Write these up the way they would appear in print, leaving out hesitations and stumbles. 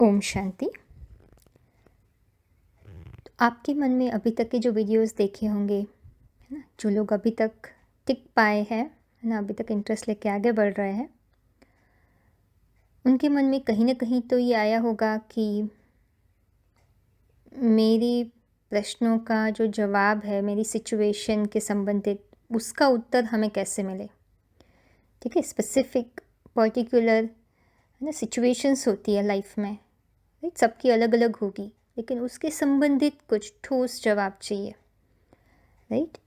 ओम शांति। तो आपके मन में अभी तक के जो वीडियोस देखे होंगे, है ना, जो लोग अभी तक टिक पाए हैं, है ना, अभी तक इंटरेस्ट लेके आगे बढ़ रहे हैं, उनके मन में कहीं ना कहीं तो ये आया होगा कि मेरी प्रश्नों का जो जवाब है, मेरी सिचुएशन के संबंधित, उसका उत्तर हमें कैसे मिले। ठीक है, स्पेसिफिक पर्टिकुलर, है ना, सिचुएशंस होती है लाइफ में, राइट, सबकी अलग अलग होगी, लेकिन उसके संबंधित कुछ ठोस जवाब चाहिए, राइट।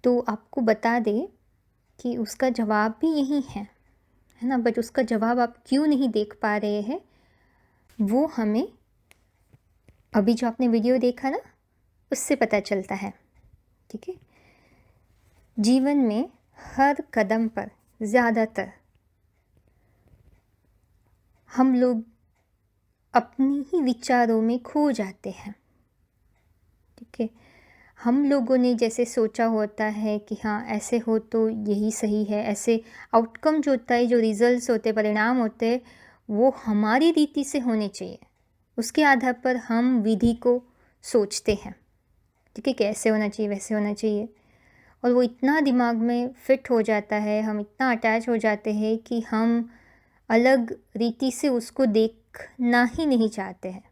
तो आपको बता दें कि उसका जवाब भी यही है ना, बट उसका जवाब आप क्यों नहीं देख पा रहे हैं, वो हमें अभी जो आपने वीडियो देखा ना, उससे पता चलता है। ठीक है, जीवन में हर कदम पर ज़्यादातर हम लोग अपनी ही विचारों में खो जाते हैं। ठीक है, हम लोगों ने जैसे सोचा होता है कि हाँ ऐसे हो तो यही सही है, ऐसे आउटकम जो होता है, जो रिजल्ट्स होते हैं, परिणाम होते हैं, वो हमारी रीति से होने चाहिए। उसके आधार पर हम विधि को सोचते हैं। ठीक है, कैसे होना चाहिए, वैसे होना चाहिए, और वो इतना दिमाग में फिट हो जाता है, हम इतना अटैच हो जाते हैं कि हम अलग रीति से उसको देखना ही नहीं चाहते हैं,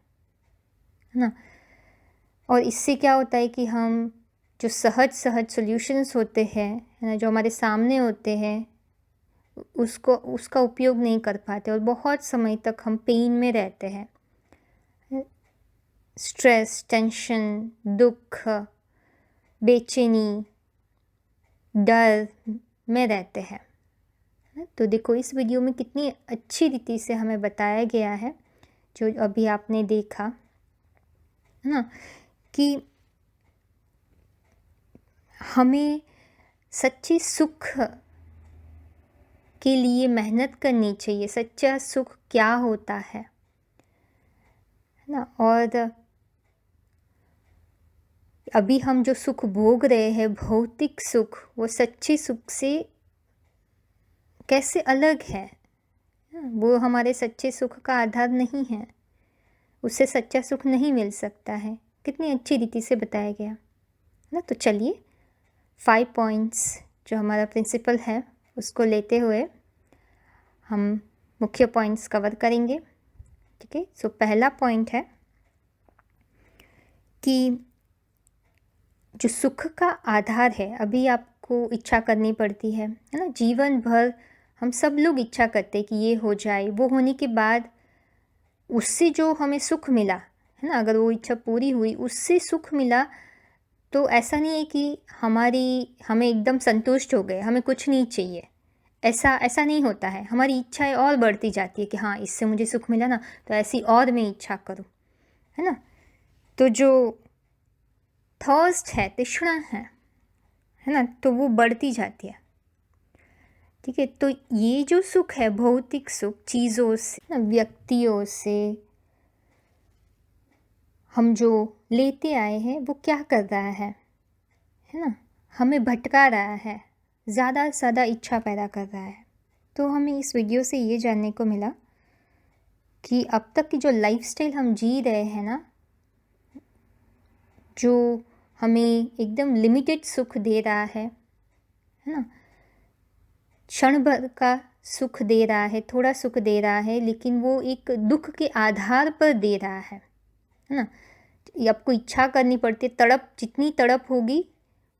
है ना। और इससे क्या होता है कि हम जो सहज सॉल्यूशंस होते हैं, है ना, जो हमारे सामने होते हैं, उसका उपयोग नहीं कर पाते, और बहुत समय तक हम पेन में रहते हैं, स्ट्रेस, टेंशन, दुख, बेचैनी, डर में रहते हैं। तो देखो इस वीडियो में कितनी अच्छी रीति से हमें बताया गया है, जो अभी आपने देखा, है ना, कि हमें सच्ची सुख के लिए मेहनत करनी चाहिए। सच्चा सुख क्या होता है ना। और अभी हम जो सुख भोग रहे हैं, भौतिक सुख, वो सच्चे सुख से कैसे अलग है। वो हमारे सच्चे सुख का आधार नहीं है, उससे सच्चा सुख नहीं मिल सकता है। कितनी अच्छी रीति से बताया गया ना। तो चलिए 5 पॉइंट्स जो हमारा प्रिंसिपल है, उसको लेते हुए हम मुख्य पॉइंट्स कवर करेंगे। ठीक है, सो पहला पॉइंट है कि जो सुख का आधार है, अभी आपको इच्छा करनी पड़ती है ना। जीवन भर हम सब लोग इच्छा करते हैं कि ये हो जाए, वो होने के बाद उससे जो हमें सुख मिला, है ना, अगर वो इच्छा पूरी हुई, उससे सुख मिला, तो ऐसा नहीं है कि हमें एकदम संतुष्ट हो गए, हमें कुछ नहीं चाहिए, ऐसा नहीं होता है। हमारी इच्छाएं और बढ़ती जाती है कि हाँ इससे मुझे सुख मिला ना, तो ऐसी और मैं इच्छा करूँ, है ना। तो जो थर्स्ट है, तृष्णा है ना, तो वो बढ़ती जाती है। ठीक है, तो ये जो सुख है, भौतिक सुख, चीज़ों से ना, व्यक्तियों से हम जो लेते आए हैं, वो क्या कर रहा है ना, हमें भटका रहा है, ज़्यादा से ज़्यादा इच्छा पैदा कर रहा है। तो हमें इस वीडियो से ये जानने को मिला कि अब तक की जो लाइफस्टाइल हम जी रहे हैं ना, जो हमें एकदम लिमिटेड सुख दे रहा है ना, क्षण भर का सुख दे रहा है, थोड़ा सुख दे रहा है, लेकिन वो एक दुख के आधार पर दे रहा है ना। आपको इच्छा करनी पड़ती है, तड़प, जितनी तड़प होगी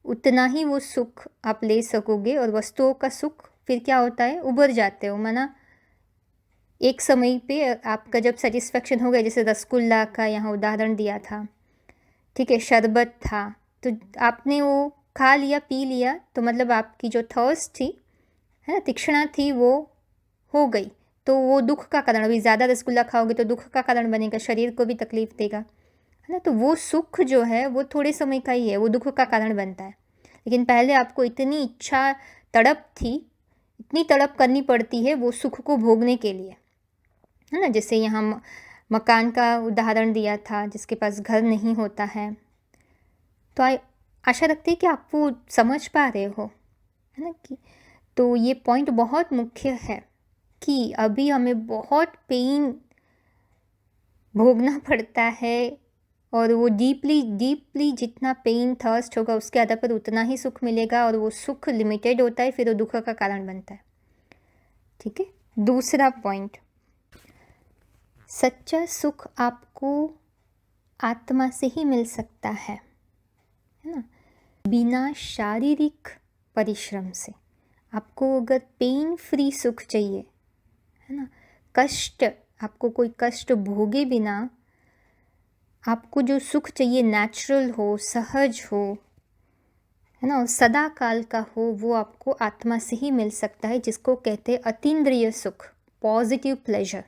उतना ही वो सुख आप ले सकोगे। और वस्तुओं का सुख फिर क्या होता है, उभर जाते हो, माना एक समय पे आपका जब सेटिस्फेक्शन हो गया, जैसे रसगुल्ला का यहाँ उदाहरण दिया था, ठीक है, शरबत था, तो आपने वो खा लिया, पी लिया, तो मतलब आपकी जो थर्स्ट थी, है ना, तृष्णा थी, वो हो गई, तो वो दुख का कारण, अभी ज़्यादा रसगुल्ला खाओगे तो दुख का कारण बनेगा, शरीर को भी तकलीफ देगा, है ना। तो वो सुख जो है वो थोड़े समय का ही है, वो दुख का कारण बनता है। लेकिन पहले आपको इतनी इच्छा, तड़प थी, इतनी तड़प करनी पड़ती है वो सुख को भोगने के लिए, है ना। जैसे यहाँ मकान का उदाहरण दिया था, जिसके पास घर नहीं होता है, तो आशा रखती है कि आप वो समझ पा रहे हो, है ना। कि तो ये पॉइंट बहुत मुख्य है कि अभी हमें बहुत पेन भोगना पड़ता है, और वो डीपली डीपली जितना पेन थर्स्ट होगा उसके आधार पर उतना ही सुख मिलेगा, और वो सुख लिमिटेड होता है, फिर वो दुख का कारण बनता है। ठीक है। दूसरा पॉइंट, सच्चा सुख आपको आत्मा से ही मिल सकता है ना, बिना शारीरिक परिश्रम से। आपको अगर पेन फ्री सुख चाहिए, है ना, कष्ट, आपको कोई कष्ट भोगे बिना आपको जो सुख चाहिए नेचुरल हो, सहज हो, है ना, सदा काल का हो, वो आपको आत्मा से ही मिल सकता है, जिसको कहते हैं अतीन्द्रिय सुख, पॉजिटिव प्लेजर,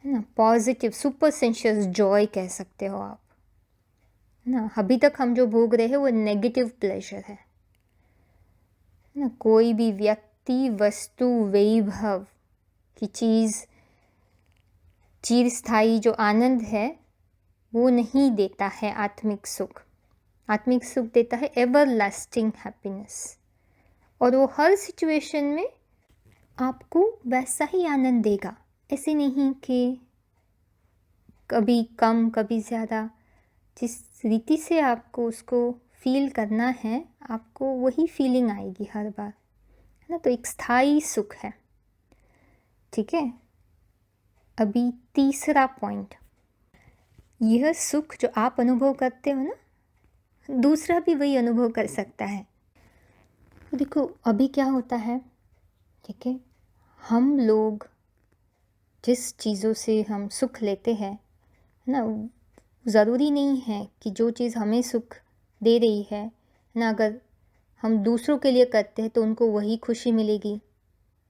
है ना, पॉजिटिव सुपर सेंशियस जॉय कह सकते हो आप, है ना। अभी तक हम जो भोग रहे हैं वो नेगेटिव प्लेजर है ना। कोई भी व्यक्ति, वस्तु, वैभव की चीज़, चिरस्थायी जो आनंद है वो नहीं देता है आत्मिक सुख। आत्मिक सुख देता है एवर लास्टिंग हैप्पीनेस, और वो हर सिचुएशन में आपको वैसा ही आनंद देगा। ऐसे नहीं कि कभी कम कभी ज़्यादा, जिस रीति से आपको उसको फील करना है आपको वही फीलिंग आएगी हर बार, है ना। तो एक स्थायी सुख है। ठीक है। अभी तीसरा पॉइंट, यह सुख जो आप अनुभव करते हो ना, दूसरा भी वही अनुभव कर सकता है। तो देखो अभी क्या होता है, ठीक है, हम लोग जिस चीज़ों से हम सुख लेते हैं, है ना, ज़रूरी नहीं है कि जो चीज़ हमें सुख दे रही है ना, अगर हम दूसरों के लिए करते हैं तो उनको वही खुशी मिलेगी,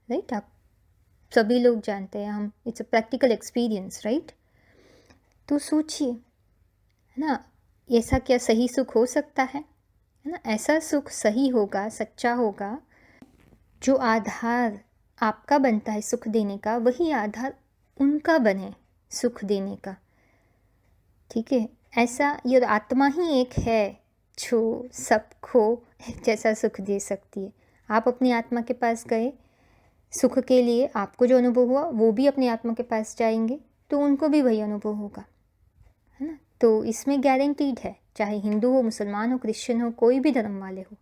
राइट। आप सभी लोग जानते हैं, हम, it's a practical experience, right. तो सोचिए, है ना, ऐसा क्या सही सुख हो सकता है ना। ऐसा सुख सही होगा, सच्चा होगा, जो आधार आपका बनता है सुख देने का, वही आधार उनका बने सुख देने का। ठीक है। ऐसा ये आत्मा ही एक है जो सबको एक जैसा सुख दे सकती है। आप अपनी आत्मा के पास गए सुख के लिए, आपको जो अनुभव हुआ वो भी अपनी आत्मा के पास जाएंगे तो उनको भी वही अनुभव होगा, है ना। तो इसमें गारंटीड है, चाहे हिंदू हो, मुसलमान हो, क्रिश्चियन हो, कोई भी धर्म वाले हो,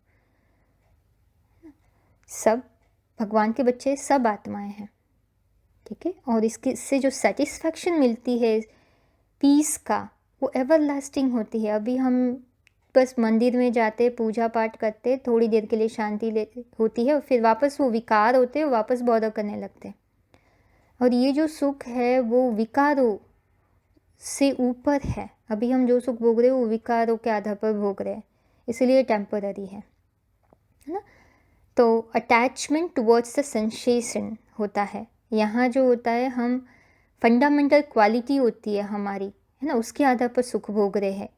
सब भगवान के बच्चे, सब आत्माएं हैं। ठीक है। और इससे जो सेटिस्फैक्शन मिलती है पीस का, वो एवर लास्टिंग होती है। अभी हम बस मंदिर में जाते, पूजा पाठ करते, थोड़ी देर के लिए शांति होती है, और फिर वापस वो विकार होते हैं, वापस बॉदर करने लगते हैं। और ये जो सुख है वो विकारों से ऊपर है। अभी हम जो सुख भोग रहे हैं वो विकारों के आधार पर भोग रहे हैं, इसलिए टेम्पररी है ना। तो अटैचमेंट टुवर्ड्स द सेंसेशन होता है यहाँ। जो होता है, हम फंडामेंटल क्वालिटी होती है हमारी, है ना, उसके आधार पर सुख भोग रहे हैं।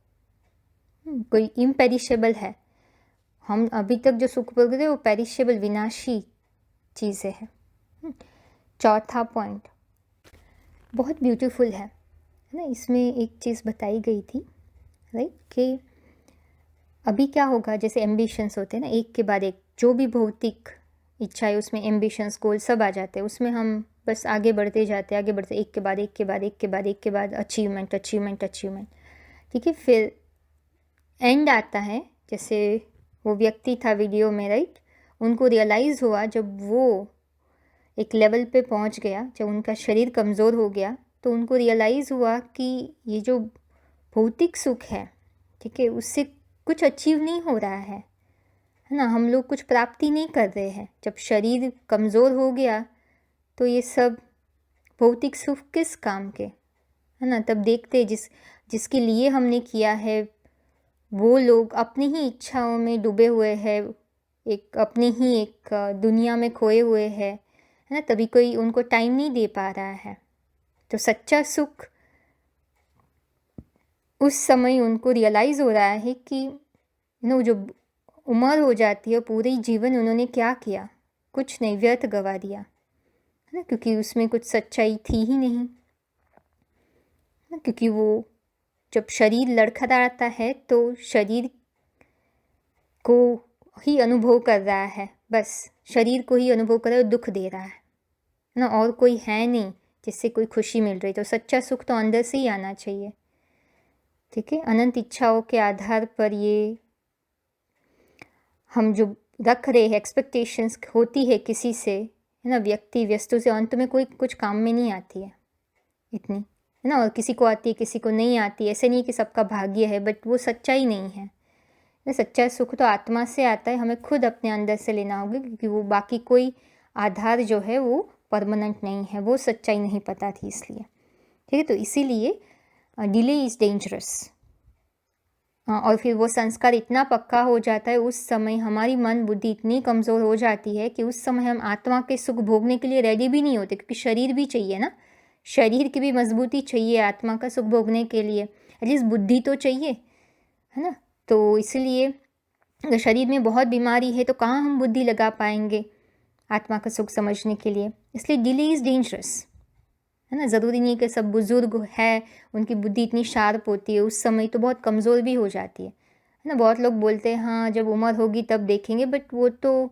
कोई इम्पेरिशेबल है, हम अभी तक जो सुख भोग रहे हैं वो पेरिशेबल, विनाशी चीज़ें हैं। चौथा पॉइंट बहुत ब्यूटीफुल है ना। इसमें एक चीज़ बताई गई थी, राइट, कि अभी क्या होगा, जैसे एम्बिशंस होते हैं ना, एक के बाद एक, जो भी भौतिक इच्छा है उसमें एम्बिशंस, गोल सब आ जाते हैं, उसमें हम बस आगे बढ़ते जाते, आगे बढ़ते, एक के बाद एक के बाद एक के बाद एक के बाद अचीवमेंट अचीवमेंट अचीवमेंट। ठीक है। फिर एंड आता है, जैसे वो व्यक्ति था वीडियो में, राइट, उनको रियलाइज़ हुआ जब वो एक लेवल पे पहुंच गया, जब उनका शरीर कमज़ोर हो गया, तो उनको रियलाइज़ हुआ कि ये जो भौतिक सुख है, ठीक है, उससे कुछ अचीव नहीं हो रहा है ना, हम लोग कुछ प्राप्ति नहीं कर रहे हैं। जब शरीर कमज़ोर हो गया तो ये सब भौतिक सुख किस काम के, है ना। तब देखते जिसके लिए हमने किया है वो लोग अपनी ही इच्छाओं में डूबे हुए हैं, एक अपनी ही एक दुनिया में खोए हुए हैं, है ना, तभी कोई उनको टाइम नहीं दे पा रहा है। तो सच्चा सुख उस समय उनको रियलाइज़ हो रहा है कि जो उम्र हो जाती है, पूरे जीवन उन्होंने क्या किया, कुछ नहीं, व्यर्थ गवा दिया, है ना, क्योंकि उसमें कुछ सच्चाई थी ही नहीं ना। क्योंकि वो जब शरीर लड़खड़ाता है तो शरीर को ही अनुभव कर रहा है, बस शरीर को ही अनुभव कर रहा है, दुख दे रहा है ना, और कोई है नहीं जिससे कोई खुशी मिल रही, तो सच्चा सुख तो अंदर से ही आना चाहिए। ठीक है, अनंत इच्छाओं के आधार पर ये हम जो रख रहे हैं एक्सपेक्टेशंस होती है किसी से, है ना, व्यक्ति वस्तु से, अंत में कोई कुछ काम में नहीं आती है इतनी, है ना, और किसी को आती है किसी को नहीं आती। ऐसे नहीं कि सबका भाग्य है, बट वो सच्चाई नहीं है। सच्चा सुख तो आत्मा से आता है, हमें खुद अपने अंदर से लेना होगा, क्योंकि वो बाकी कोई आधार जो है वो परमानेंट नहीं है, वो सच्चाई नहीं पता थी इसलिए। ठीक है, तो इसीलिए डिले इज़ डेंजरस। और फिर वो संस्कार इतना पक्का हो जाता है, उस समय हमारी मन बुद्धि इतनी कमज़ोर हो जाती है कि उस समय हम आत्मा के सुख भोगने के लिए रेडी भी नहीं होते, क्योंकि शरीर भी चाहिए ना, शरीर की भी मजबूती चाहिए आत्मा का सुख भोगने के लिए, एटलीस्ट बुद्धि तो चाहिए, है ना। तो इसलिए अगर शरीर में बहुत बीमारी है तो कहाँ हम बुद्धि लगा पाएंगे आत्मा का सुख समझने के लिए। इसलिए डिले इज़ डेंजरस, है ना। ज़रूरी नहीं कि सब बुज़ुर्ग है उनकी बुद्धि इतनी शार्प होती है, उस समय तो बहुत कमज़ोर भी हो जाती है ना। बहुत लोग बोलते हैं हाँ जब उम्र होगी तब देखेंगे, बट वो तो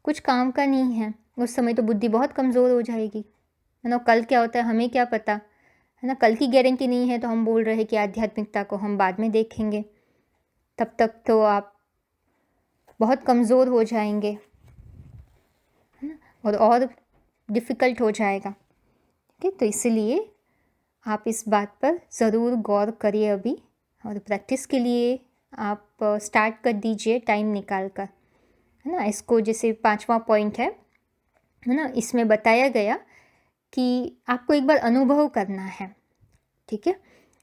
कुछ काम का नहीं है, उस समय तो बुद्धि बहुत कमज़ोर हो जाएगी, है ना। कल क्या होता है हमें क्या पता, है ना, कल की गारंटी नहीं है, तो हम बोल रहे हैं कि आध्यात्मिकता को हम बाद में देखेंगे, तब तक तो आप बहुत कमज़ोर हो जाएंगे, है ना, और डिफ़िकल्ट हो जाएगा। ठीक है, तो इसलिए आप इस बात पर ज़रूर गौर करिए अभी, और प्रैक्टिस के लिए आप स्टार्ट कर दीजिए टाइम निकाल कर, है ना। इसको जैसे 5वां पॉइंट है ना, इसमें बताया गया कि आपको एक बार अनुभव करना है। ठीक है,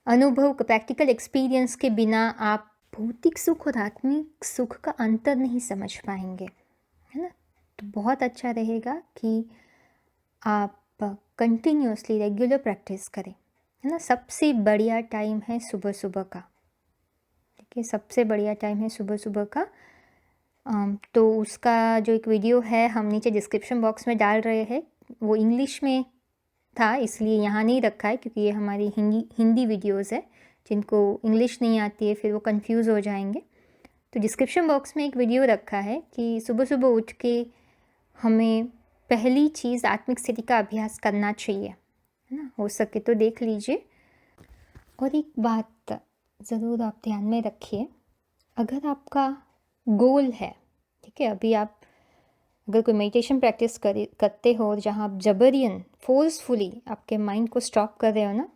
अनुभव प्रैक्टिकल एक्सपीरियंस के बिना आप भौतिक सुख और आत्मिक सुख का अंतर नहीं समझ पाएंगे, है ना। तो बहुत अच्छा रहेगा कि आप कंटिन्यूसली रेगुलर प्रैक्टिस करें, है ना। सबसे बढ़िया टाइम है सुबह सुबह का। ठीक है, सबसे बढ़िया टाइम है सुबह सुबह का। तो उसका जो एक वीडियो है हम नीचे डिस्क्रिप्शन बॉक्स में डाल रहे हैं, वो इंग्लिश में था इसलिए यहाँ नहीं रखा है, क्योंकि ये हमारी हिंदी वीडियोज़ है, जिनको इंग्लिश नहीं आती है फिर वो कंफ्यूज हो जाएंगे। तो डिस्क्रिप्शन बॉक्स में एक वीडियो रखा है कि सुबह सुबह उठ के हमें पहली चीज़ आत्मिक स्थिति का अभ्यास करना चाहिए, है ना। हो सके तो देख लीजिए। और एक बात ज़रूर आप ध्यान में रखिए, अगर आपका गोल है, ठीक है, अभी आप अगर कोई मेडिटेशन प्रैक्टिस करते हो और जहाँ आप जबरियन फोर्सफुली आपके माइंड को स्टॉप कर रहे हो ना,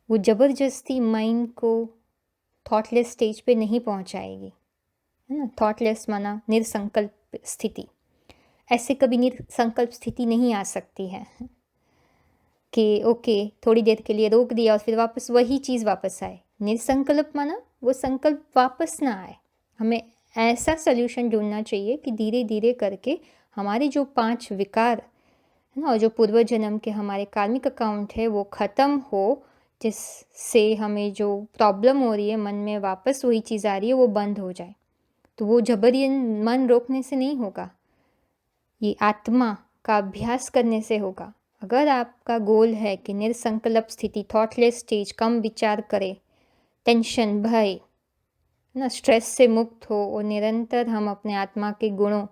वो ज़बरदस्ती माइंड को थॉटलेस स्टेज पे नहीं पहुँचाएगी, है ना। थॉटलेस माना निरसंकल्प स्थिति, ऐसे कभी निरसंकल्प स्थिति नहीं आ सकती है कि ओके थोड़ी देर के लिए रोक दिया और फिर वापस वही चीज़ वापस आए। निरसंकल्प माना वो संकल्प वापस ना आए। हमें ऐसा सल्यूशन ढूंढना चाहिए कि धीरे धीरे करके हमारे जो 5 विकार है ना, और जो पूर्व जन्म के हमारे कार्मिक अकाउंट है वो ख़त्म हो, जिससे हमें जो प्रॉब्लम हो रही है मन में वापस वही चीज़ आ रही है वो बंद हो जाए। तो वो जबरियन मन रोकने से नहीं होगा, ये आत्मा का अभ्यास करने से होगा। अगर आपका गोल है कि निरसंकल्प स्थिति, थॉटलेस स्टेज, कम विचार करे, टेंशन, भय, ना, स्ट्रेस से मुक्त हो और निरंतर हम अपने आत्मा के गुणों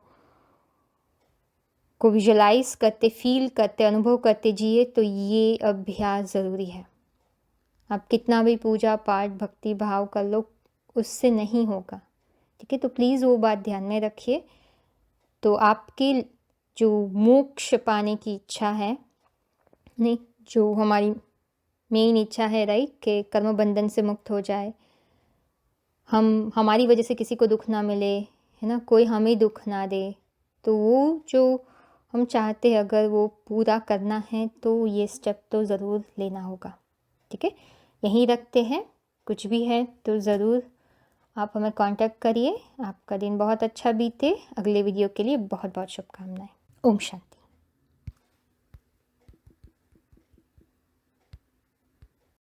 को विजुलाइज करते, फील करते, अनुभव करते जिए, तो ये अभ्यास ज़रूरी है। आप कितना भी पूजा पाठ भक्ति भाव कर लो, उससे नहीं होगा। ठीक है, तो प्लीज़ वो बात ध्यान में रखिए। तो आपके जो मोक्ष पाने की इच्छा है, नहीं, जो हमारी मेन इच्छा है, राइट, कि कर्म बंधन से मुक्त हो जाए, हमारी वजह से किसी को दुख ना मिले, है ना, कोई हमें दुख ना दे, तो वो जो हम चाहते हैं अगर वो पूरा करना है तो ये स्टेप तो ज़रूर लेना होगा। ठीक है, यहीं रखते हैं, कुछ भी है तो ज़रूर आप हमें कांटेक्ट करिए। आपका दिन बहुत अच्छा बीते। अगले वीडियो के लिए बहुत बहुत शुभकामनाएं। ओम शांति।